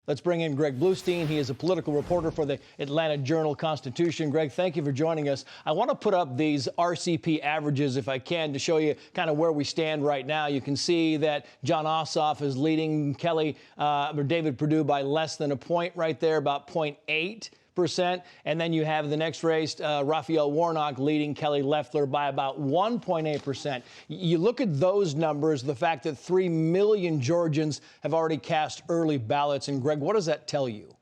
Let's bring in Greg Bluestein. He is a political reporter for the Atlanta Journal-Constitution. Greg, thank you for joining us. I want to put up these RCP averages, if I can, to show you kind of where we stand right now. You can see that Jon Ossoff is leading David Perdue by less than a point right there, about 0.8%. And then you have the next race, Raphael Warnock leading Kelly Loeffler by about 1.8%. You look at those numbers, the fact that 3 million Georgians have already cast early ballots. And Greg, what does that tell you?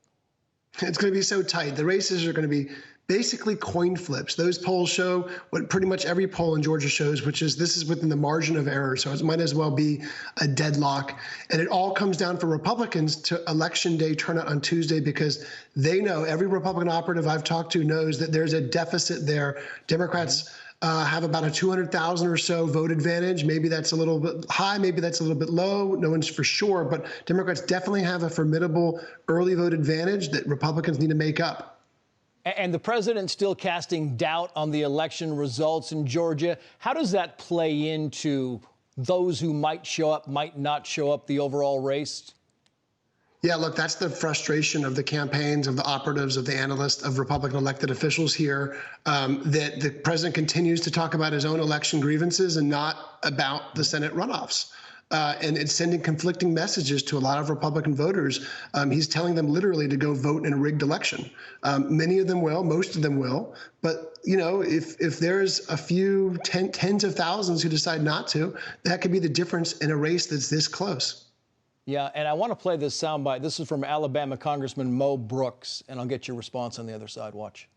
It's going to be so tight. The races are going to be basically coin flips. Those polls show what pretty much every poll in Georgia shows, which is this is within the margin of error. So it might as well be a deadlock. And it all comes down for Republicans to Election Day turnout on Tuesday, because they know, every Republican operative I've talked to knows that there's a deficit there. Democrats have about a 200,000 or so vote advantage. Maybe that's a little bit high, maybe that's a little bit low. No one's for sure, but Democrats definitely have a formidable early vote advantage that Republicans need to make up. And the president still casting doubt on the election results in Georgia. How does that play into those who might show up, might not show up, the overall race? Yeah, look, that's the frustration of the campaigns, of the operatives, of the analysts, of Republican elected officials here, that the president continues to talk about his own election grievances and not about the Senate runoffs. And it's sending conflicting messages to a lot of Republican voters. He's telling them literally to go vote in a rigged election. Many of them will, most of them will. But, you know, if there's a few tens of thousands who decide not to, that could be the difference in a race that's this close. Yeah, and I want to play this soundbite. This is from Alabama Congressman Mo Brooks, and I'll get your response on the other side. Watch.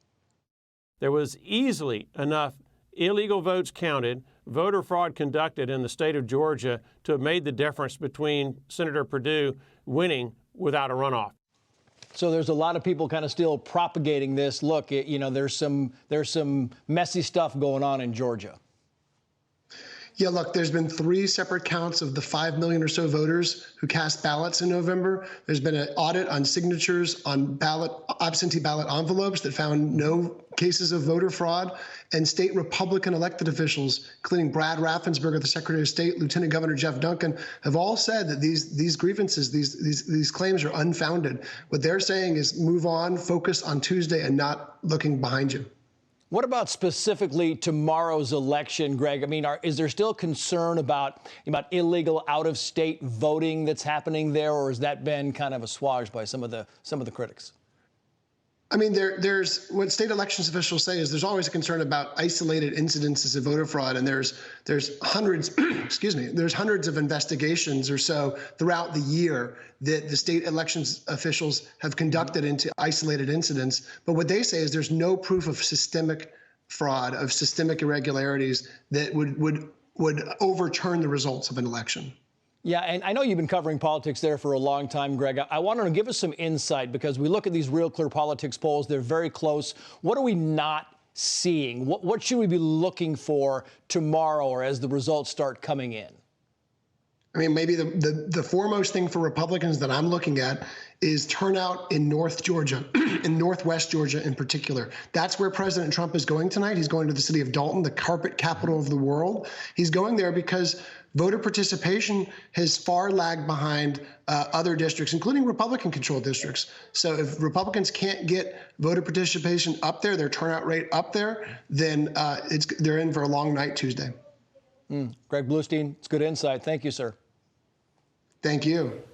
There was easily enough illegal votes counted, voter fraud conducted in the state of Georgia to have made the difference between Senator Perdue winning without a runoff. So there's a lot of people kind of still propagating this. Look, there's some messy stuff going on in Georgia. Yeah, look, there's been 3 separate counts of the 5 million or so voters who cast ballots in November. There's been an audit on signatures on absentee ballot envelopes that found no cases of voter fraud. And state Republican elected officials, including Brad Raffensperger, the Secretary of State, Lieutenant Governor Jeff Duncan, have all said that these grievances, these claims are unfounded. What they're saying is move on, focus on Tuesday, and not looking behind you. What about specifically tomorrow's election, Greg? I mean, is there still concern about illegal out-of-state voting that's happening there, or has that been kind of assuaged by some of the critics? I mean, there's what state elections officials say is there's always a concern about isolated incidences of voter fraud, and there's hundreds, excuse me, there's hundreds of investigations or so throughout the year that the state elections officials have conducted into isolated incidents. But what they say is there's no proof of systemic fraud, of systemic irregularities that would overturn the results of an election. Yeah, and I know you've been covering politics there for a long time, Greg. I wanted to give us some insight, because we look at these Real Clear Politics polls. They're very close. What are we not seeing? What should we be looking for tomorrow or as the results start coming in? I mean, maybe the foremost thing for Republicans that I'm looking at is turnout in North Georgia, in Northwest Georgia in particular. That's where President Trump is going tonight. He's going to the city of Dalton, the carpet capital of the world. He's going there because voter participation has far lagged behind other districts, including Republican-controlled districts. So if Republicans can't get voter participation up there, their turnout rate up there, then they're in for a long night Tuesday. Greg Bluestein, it's good insight. Thank you, sir. Thank you.